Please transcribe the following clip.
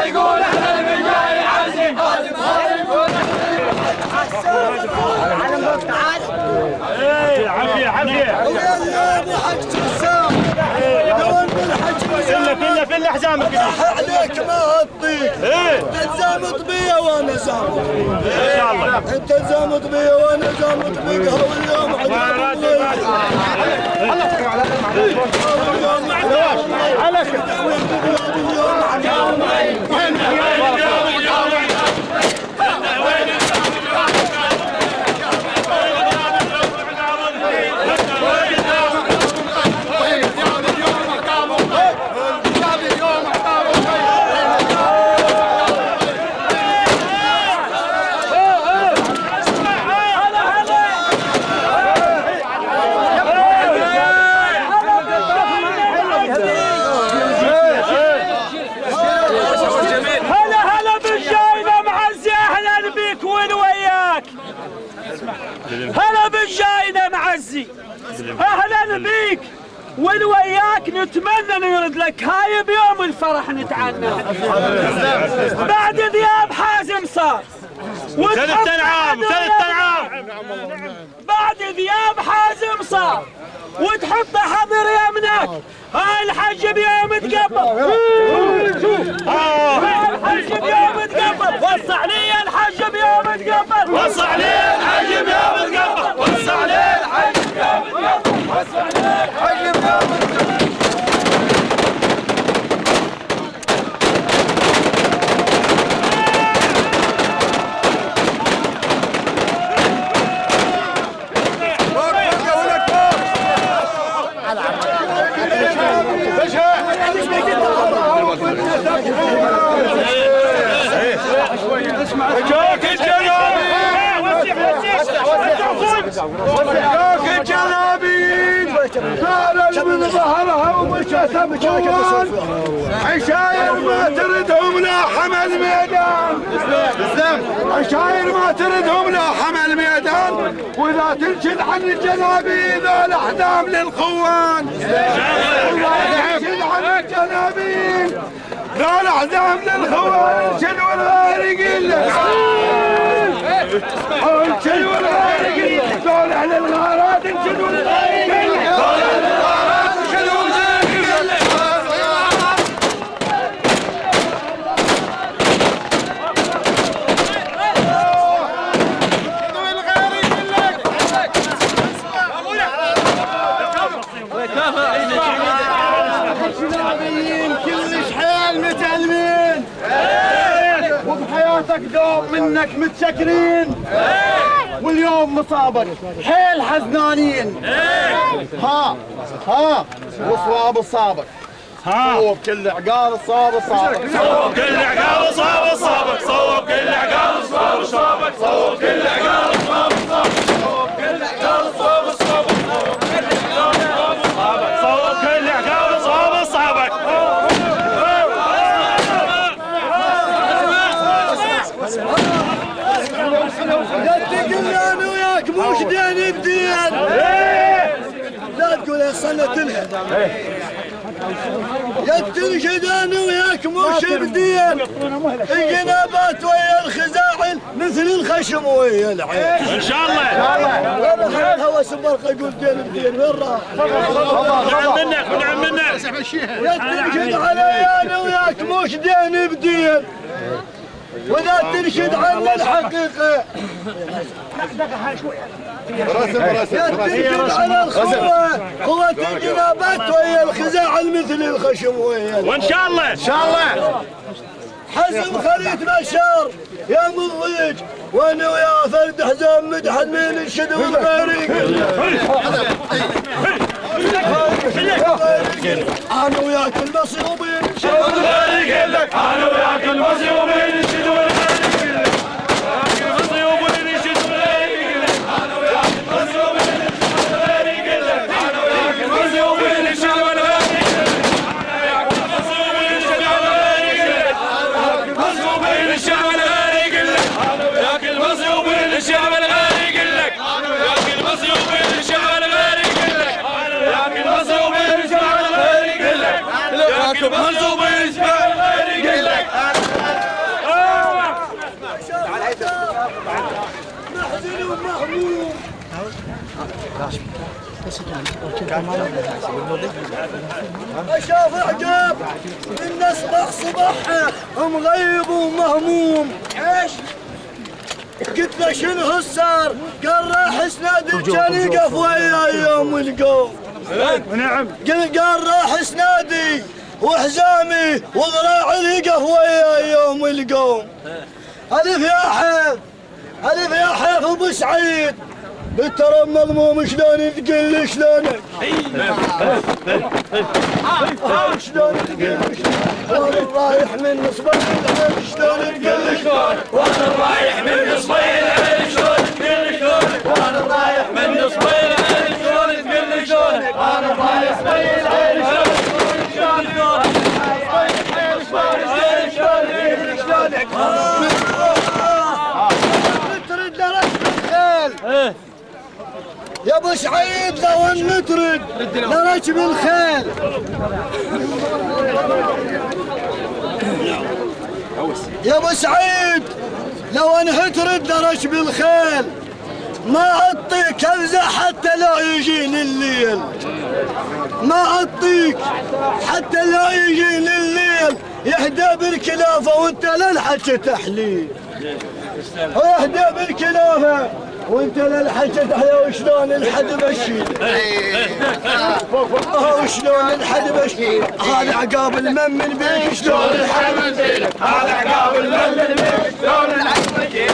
يقول احنا البجاي عزي عافية عافية ويا حق تسام دون بالحج في الحزام عليك ما تطيق تزامط بيا وانا زامط ان شاء الله انت زامط بيا وانا زامط بيك واليوم هلا بالجاينا معزي اهلا بيك ونوياك نتمنى نرد لك هاي بيوم الفرح نتعنى بعد ذياب حازم صار ثلاث انعام بعد ذياب حازم صار وتحط حظر يمنك هاي الحج بيوم تقبل هاي الحج بيوم تقبل وصى لي الحج بيوم تقبل وصى لي الحج بيوم تقبل وسع لي الحج بيوم تقبل وسع لي الحج بيوم تقبل وسعوك الجلابين قال من ظهرها ومشت بكوان عشاير ما تردهم لا حمل ميدان عشاير ما تردهم لا حمل ميدان واذا تنشد عن الجلابين ذا الاحدام للخوان تنشد عن الجلابين ذا الاحدام للخوان انشد والغارق لك انشد والغارق لك قول اهل الغارات انشد والغارق لك قول اهل الغارات انشد والغارق لك كلش حيل متعلمين وبحياتك دوم منك متشكرين واليوم مصابك حيل حزنانين ها وصواب الصابك صوب كل عقال الصاب الصابك صوب كل عقال صاب الصابك صوب كل عقال صاب الصابك صوب كل عقال صاب الصابك صوب كل عقال صاب الصابك صوب كل عقال صاب الصابك تقول انا وياك مو شدين بدين لا تقول يا صلة لها يا تنشد انا وياك مو شبدين الجنابات ويا الخزاعل مثل الخشم ويا العين ان شاء الله والله الهوس برقه يقول دين بدين وين راح؟ ونعم منك يا تنشد علي انا وياك مو شدين بدين ولا تنشد عن الحقيقة تنشد على الخوة قوة الجنابات ويا الخزاعل مثل الخشم ويا وان شاء الله حزم خليت بشار يا مضيج وانا ويا فرد حزام مدحن من الشد والغريق انا وياك المصيوبين انا وياك المصيوبين منصوب يشبه غير يقول لك اشوف عجب الناس صباحها مغيب ومهموم. ايش؟ قلت له شنو هالصار؟ قال راح سنادي كان يقف وياي يوم القوم. نعم. قال راح سنادي وحزامي وذراعي يقف وياي يوم القوم. الف يا حيف، الف يا حيف ابو سعيد، ترى مضموم شلون تقول لي شلونك؟ شلون تقول لي وانا رايح من نصب العين شلون تقول لي شلونك؟ وانا رايح من نصب العين شلون تقول لي شلونك؟ وانا رايح من نصب العين شلون تقول لي شلونك؟ وانا رايح من العين شلون تقول لي شلونك؟ نترد لركب الخيل يا ابو سعيد، لو ان نترد لركب الخيل. يا ابو سعيد لو ان ترد لركب الخيل ما اعطيك افزع حتى لا يجيني الليل. ما اعطيك حتى لا يجيني الليل. يهدى بالكلافه وانت للحكي تحليل. ويهدى بالكلافه وانت للحكي تحليل. وشلون الحد بشيل؟ وشلون الحد بشيل؟ هذا عقاب المن بيك شلون الحد بشيل؟ هذا عقاب المن بيك شلون الحد بشيل؟